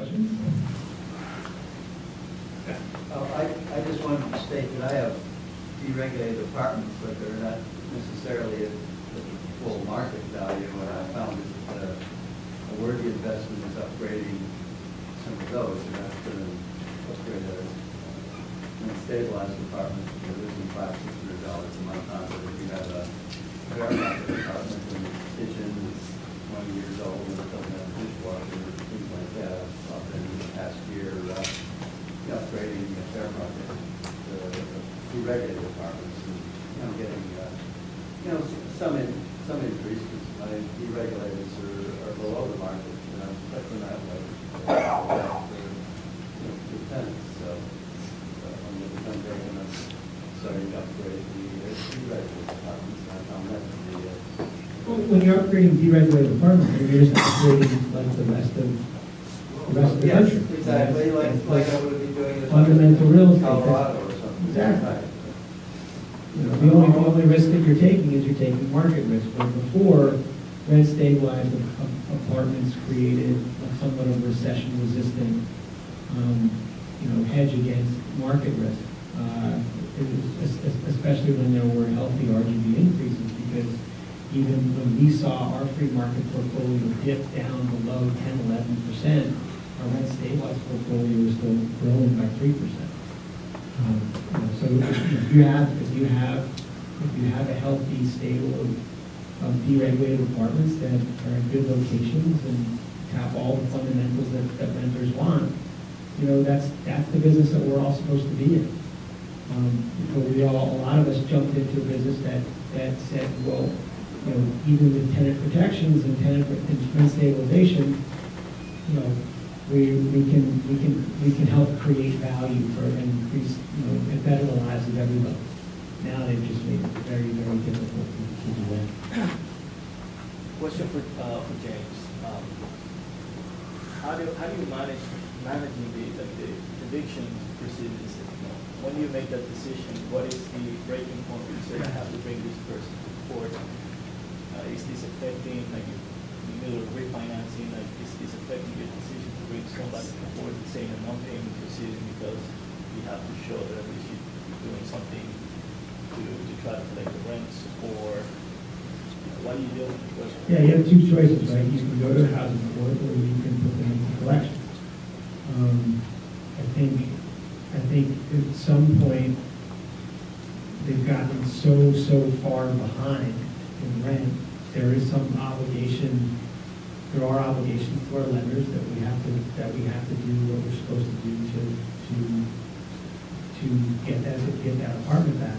questions? I just wanted to state that I have deregulated apartments, but they're not necessarily at the full market value. What I found is that a worthy investment is upgrading some of those. You're not going to upgrade a stabilized apartment. You're losing $500-$600 a month on it. If you have a fair market apartment and the kitchen is 20 years old and it doesn't have a dishwasher or things like that, I've been in the past year upgrading the fair market deregulated apartments and getting some increase because my deregulators are below the market. But they're not like the tenants. So when they become big enough, starting to upgrade the deregulated apartments, I found that to be well, when you're upgrading deregulated apartments, you're just upgrading like the rest of the country. Exactly, like I would be doing in fundamental real estate. Colorado or something. Exactly. The only risk that you're taking is you're taking market risk. But before, rent stabilized apartments created somewhat of recession-resistant, hedge against market risk, especially when there were healthy RGB increases. Because even when we saw our free market portfolio dip down below 10-11%, our rent stabilized portfolio was still growing by 3%. So if you have a healthy, stable of deregulated apartments that are in good locations and have all the fundamentals that renters want, that's the business that we're all supposed to be in. A lot of us jumped into a business that said, well, even with tenant protections and rent stabilization, we can help create value for and increase, and better the lives of everybody. Now they've just made it very, very difficult to do that. Question for James. How do you managing the eviction proceedings? When you make that decision, what is the breaking point? You say you have to bring this person to court. Is this affecting, like, in the middle of refinancing, like, is this affecting your decision to bring somebody to court and saying a non-payment proceeding because you have to show that at least you're doing something to try to collect the rents, or what do you do? Yeah, you have two choices, right? You can go to the housing court, or you can put them into collection. I think at some point they've gotten so far behind in rent. There is some obligation. There are obligations to our lenders that we have to do what we're supposed to do to get that apartment back.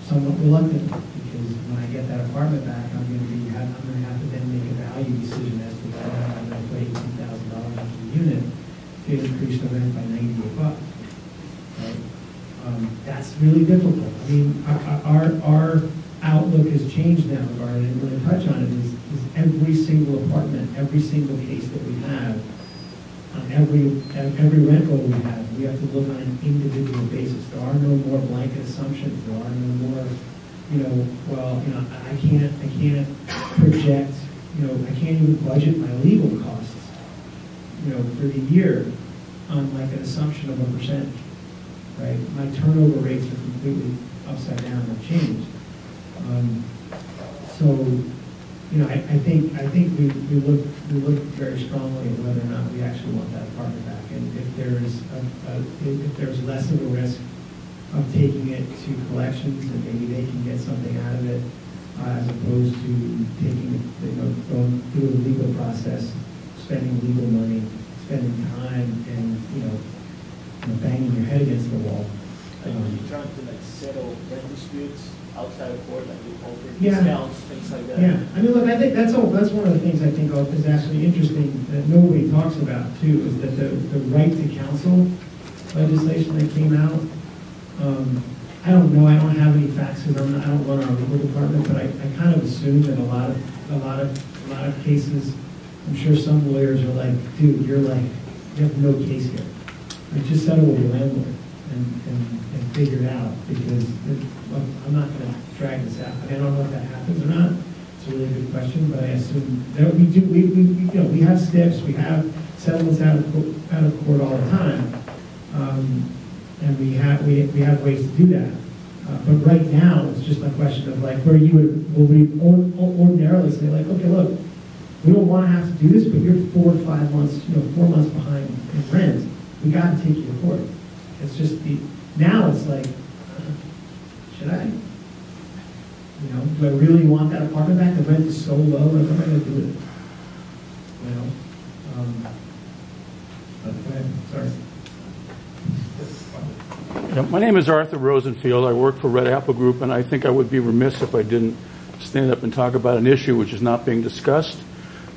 Somewhat reluctant, because when I get that apartment back, I'm going to have to then make a value decision as to whether I'm going to pay $18,000 into the unit to increase the rent by $98. Right? That's really difficult. I mean, our outlook has changed now, and I'm going to touch on it. Is every single apartment, every single case that we have, on every rent roll we have to look on an individual basis. There are no more blanket assumptions. There are no more, I can't project, I can't even budget my legal costs, for the year on like an assumption of a percentage, right? My turnover rates are completely upside down and changed. I think we look very strongly at whether or not we actually want that apartment back, and if there's less of a risk of taking it to collections, and maybe they can get something out of it, as opposed to taking it, going through the legal process, spending legal money, spending time, and banging your head against the wall. Are you trying to settle rent disputes outside of court, like you offer discounts, things like that? Yeah, I mean, look, I think that's one of the things I think is actually interesting that nobody talks about too, is that the right to counsel legislation that came out. I don't know. I don't have any facts because I don't run our legal department, but I kind of assume that a lot of cases, I'm sure some lawyers are like, dude, you have no case here. Like, just settle with your landlord and figure it out, because I'm not going to drag this out. I don't know if that happens or not. It's a really good question, but I assume that we do. We have STIPs, we have settlements out of court all the time, and we have ways to do that. But right now, it's just a question of like where you will we ordinarily say like, okay, look, we don't want to have to do this, but you're 4 or 5 months, 4 months behind in rent. We got to take you to court. It's just now it's like, should I? Do I really want that apartment back? The rent is so low. Like, what am I going to do with it? But go ahead. Sorry. Yeah, my name is Arthur Rosenfield. I work for Red Apple Group, and I think I would be remiss if I didn't stand up and talk about an issue which is not being discussed.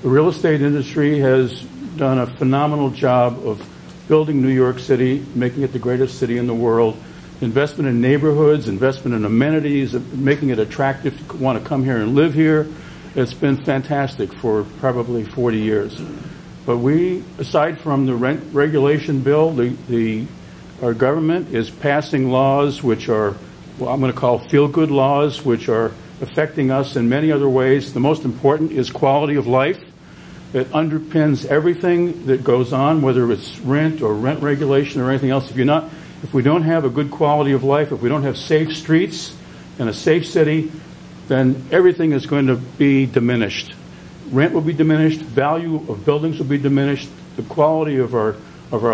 The real estate industry has done a phenomenal job of building New York City, making it the greatest city in the world. Investment in neighborhoods, investment in amenities, making it attractive to want to come here and live here. It's been fantastic for probably 40 years. But we, aside from the rent regulation bill, our government is passing laws which are, well, I'm going to call feel-good laws, which are affecting us in many other ways. The most important is quality of life. It underpins everything that goes on, whether it's rent or rent regulation or anything else. If we don't have a good quality of life, if we don't have safe streets and a safe city, then everything is going to be diminished. Rent will be diminished, value of buildings will be diminished, the quality of our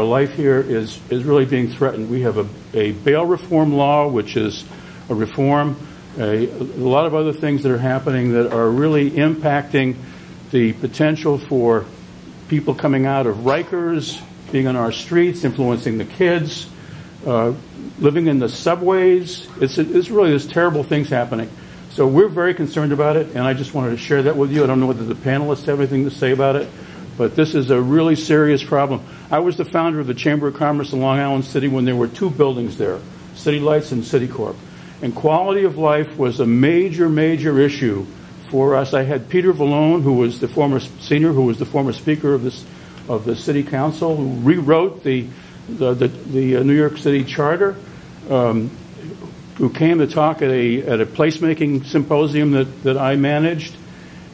life here is really being threatened. We have a bail reform law, which is a reform, a lot of other things that are happening that are really impacting the potential for people coming out of Rikers, being on our streets, influencing the kids, living in the subways. It's really this terrible things happening. So we're very concerned about it, and I just wanted to share that with you. I don't know whether the panelists have anything to say about it, but this is a really serious problem. I was the founder of the Chamber of Commerce in Long Island City when there were 2 buildings there, City Lights and Citicorp. And quality of life was a major, major issue for us. I had Peter Vallone, who was the former speaker of the city council, who rewrote the New York City charter, who came to talk at a placemaking symposium that I managed.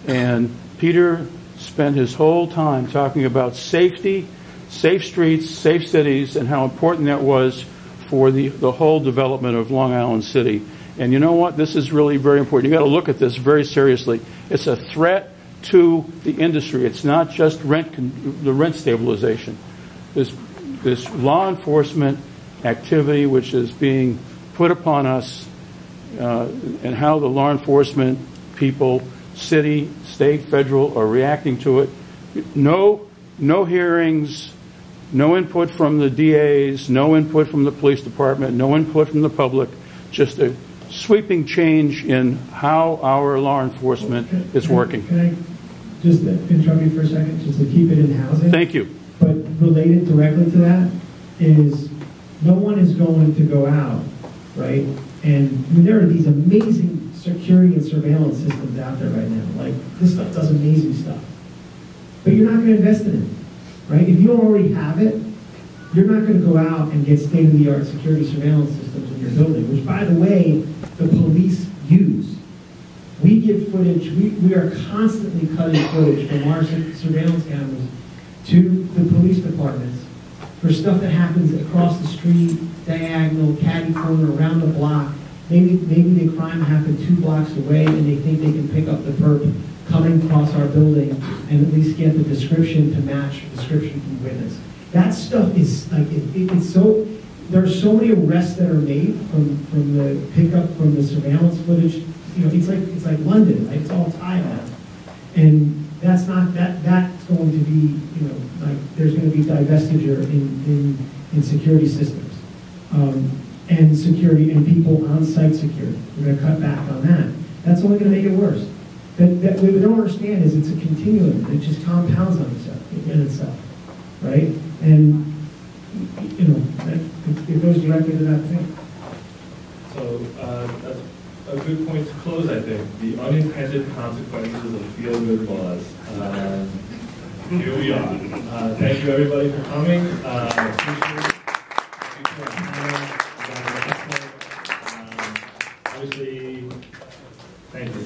And Peter spent his whole time talking about safety, safe streets, safe cities, and how important that was for the whole development of Long Island City. And you know what? This is really very important. You've got to look at this very seriously. It's a threat to the industry. It's not just the rent stabilization. This law enforcement activity which is being put upon us, and how the law enforcement people, city, state, federal, are reacting to it. No hearings, no input from the DAs, no input from the police department, no input from the public, just a sweeping change in how our law enforcement is working. Can I just interrupt you for a second, just to keep it in housing? Thank you. But related directly to that is no one is going to go out, right? And I mean, there are these amazing security and surveillance systems out there right now. Like, this stuff does amazing stuff. But you're not going to invest in it, right? If you don't already have it, you're not going to go out and get state-of-the-art security surveillance systems in your building, which, by the way, the police use. We get footage, we are constantly cutting footage from our surveillance cameras to the police departments for stuff that happens across the street, diagonal, caddy corner, around the block. Maybe the crime happened 2 blocks away and they think they can pick up the perp coming across our building and at least get the description to match the description from the witness. That stuff is like, it's so, there are so many arrests that are made from the pickup from the surveillance footage. You know, it's like London, right? It's all tied now. And that's not, that's going to be, you know, like there's going to be divestiture in security systems. And security and people on-site security. We're going to cut back on that. That's only going to make it worse. That what we don't understand is it's a continuum. It just compounds on itself, right? And, you know, it goes directly to that thing. So that's a good point to close, I think. The unintended consequences of feel-good laws. Here we are. Thank you, everybody, for coming. Obviously, thank you.